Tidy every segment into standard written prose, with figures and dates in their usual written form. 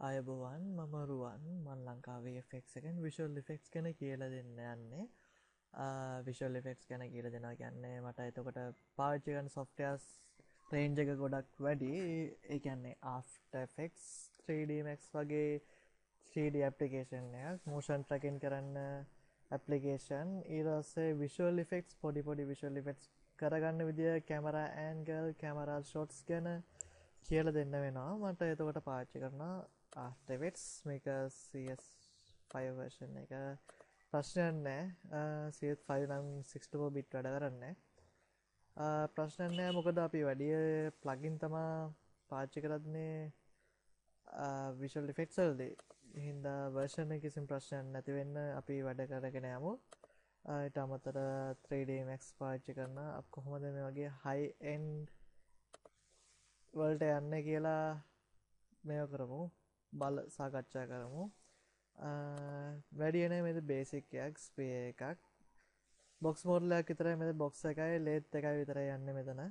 අයබෝවන් මම රුවන් මන් ලංකාවේ FX එකෙන් විෂුවල් ඉෆෙක්ට්ස් ගැන කියලා දෙන්න යන්නේ. විෂුවල් ඉෆෙක්ට්ස් ගැන කියලා දෙනවා කියන්නේ මට එතකොට පාවිච්චි කරන softwares range එක ගොඩක් වැඩි. ඒ කියන්නේ After Effects, 3D Max වගේ 3D application එකක්, motion tracking කරන්න application, ඊට පස්සේ visual effects පොඩි visual effects කරගන්න විදිය, camera angle, camera shots ගැන කියලා දෙන්න වෙනවා. මට එතකොට පාවිච්චි කරනවා After Effects, මේක CS5 version එක. ප්‍රශ්නයක් නැහැ. CS5 නම් 64 bit වැඩ කරන්නේ. ප්‍රශ්නයක් නැහැ මොකද අපි වැඩි plugin තමයි පාවිච්චි කරන්නේ visual effects වලදී. හින්දා version එකේ කිසිම ප්‍රශ්නයක් නැති වෙන්න අපි වැඩ කරගෙන යමු. ඊට අමතර 3D Max පාවිච්චි කරන අප කොහොමද මේ වගේ high end වලට යන්නේ කියලා මේව කරමු. බල සාකච්ඡා කරමු. වැඩි එනේ මේක බේසික් එකක්, ස්පේ එකක්. බොක්ස් මෝඩල් එකක් විතරයි මේක, බොක්ස් එකයි ලේත් එකයි විතරයි යන්නේ මෙතන.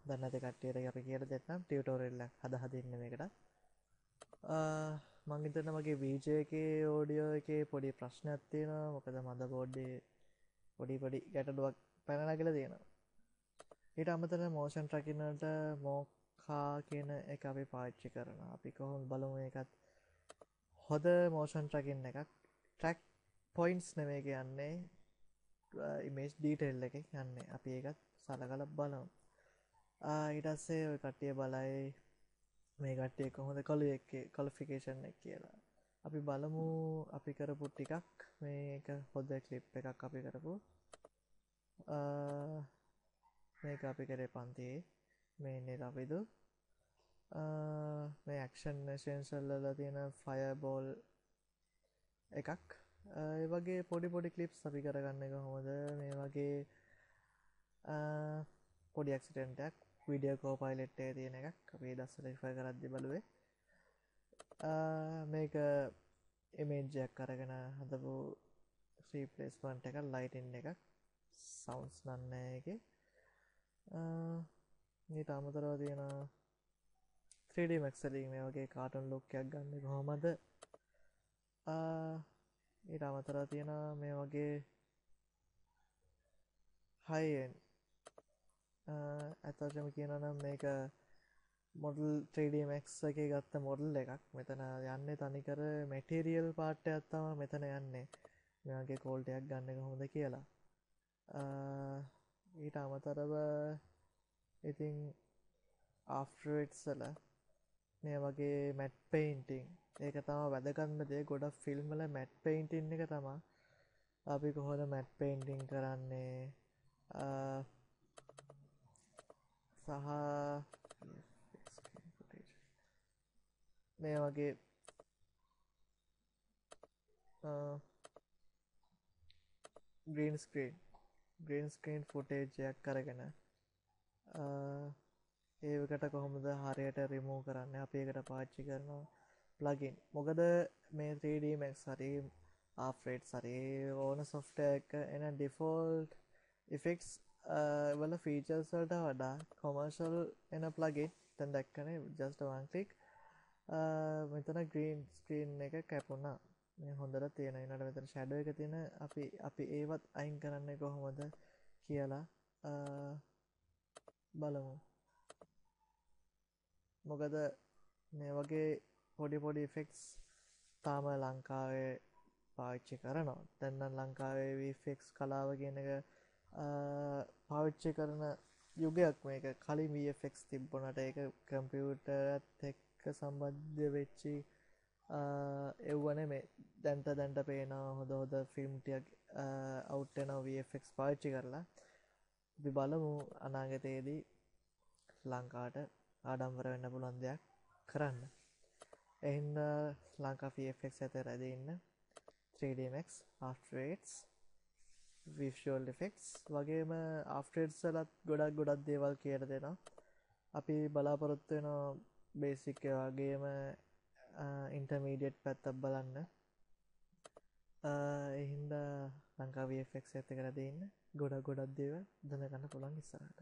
දන්නේ නැති කට්ටියට අපි කියලා දෙන්නම් ටියුටෝරියල් එකක් හදා දෙන්න මේකට. මං හිතන්නේ මගේ VJ එකේ ඔඩියෝ එකේ පොඩි ප්‍රශ්නයක් තියෙනවා. මොකද මදබෝඩ් එකේ පොඩි ගැටලුවක් පැන නැගලා තියෙනවා. ඊට අමතරව motion tracking වලට මොකා කියන එක අපි පාවිච්චි කරනවා. අපි කොහොමද බලමු ඒකත්. හොඳ motion tracking එකක්. track points නෙමෙයි කියන්නේ, image detail එකක් යන්නේ. අපි ඒකත් සලකලා බලමු. ඊට පස්සේ ඔය කට්ටිය බලයි මේ කට්ටිය කොහොමද qualification එක කියලා. අපි බලමු අපි කරපු ටිකක්. මේක හොඳ clip එකක් අපි කරපු. මේක අපි කරේ පන්තියේ මේ නිරවිදු. මේ action essential වල තියෙන fireball එකක්. ඒ වගේ පොඩි clips අපි කරගන්නේ කොහොමද? මේ වගේ පොඩි accident එකක් video copilot එකේ තියෙන එකක් අපි දස්සට refer කරද්දි බලුවේ. මේක image එකක් අරගෙන හදපු replacement එකක්, lighting එකක්, sounds නෑ එකේ. ඊට අමතරව තියෙන 3D Max වලින් මේ වගේ කාටුන් ලුක් එකක් ගන්න කොහොමද? ඊට අමතරව තියෙන මේ වගේ high end අතටම කියනවා නම් මේක model 3D Max එකේ ගත්ත model එකක්. මෙතන යන්නේ තනිකර material part එකක් තමයි මෙතන යන්නේ. මේ වගේ quality එකක් ගන්න කොහොමද කියලා. ඊට අමතරව ඉතින් After Effects වල මේ වගේ matte painting ඒක තමයි වැදගත්ම දේ. ගොඩක් ෆිල්ම් වල matte painting එක තමයි අපි කොහොමද matte painting කරන්නේ සහ මේ වගේ green screen footage එකක් අරගෙන ඒකට කොහොමද හරියට රිමූව් කරන්නේ. අපි ඒකට පාවිච්චි කරනවා plugin. මොකද මේ 3D Max හරි After Effects හරි ඕන software එක එන default effects වල features වලට වඩා commercial එන plugin දැන් දැක්කනේ just one click. මෙතන green screen එක කැපුණා. මේ හොඳට තියෙන. ඊළඟට මෙතන shadow එක තියෙන. අපි ඒවත් අයින් කරන්නේ කොහොමද කියලා බලමු. මොකද මේ වගේ පොඩි effects තාම ලංකාවේ පාවිච්චි කරනවා. දැන් නම් ලංකාවේ VFX කලාව කියන එක පාවිච්චි කරන යුගයක් මේක. කලින් VFX තිබුණාට ඒක කම්පියුටරත් එක්ක සම්බන්ධ වෙච්චි එව්ව නෙමෙයි. දැන්ට පේනවා හොඳ ෆිල්ම් ටිකක් අවුට් වෙනවා VFX පාවිච්චි කරලා. අපි බලමු අනාගතයේදී ලංකාවට ආඩම්බර වෙන්න පුළුවන් දෙයක් කරන්න. එහෙනම් ලංකා VFX ඇතේ රැඳී ඉන්න 3D Max, After Effects, Visual Effects වගේම After Effects වලත් ගොඩක් දේවල් කියලා දෙනවා. අපි බලාපොරොත්තු වෙනවා බේසික් ඒ වගේම ඉන්ටර්මීඩියට් පැත්තක් බලන්න. එහෙනම් ලංකා VFX ඇතේ රැඳී ඉන්න ගොඩක් දේවල් දැනගන්න පුළුවන් ඉස්සරහට.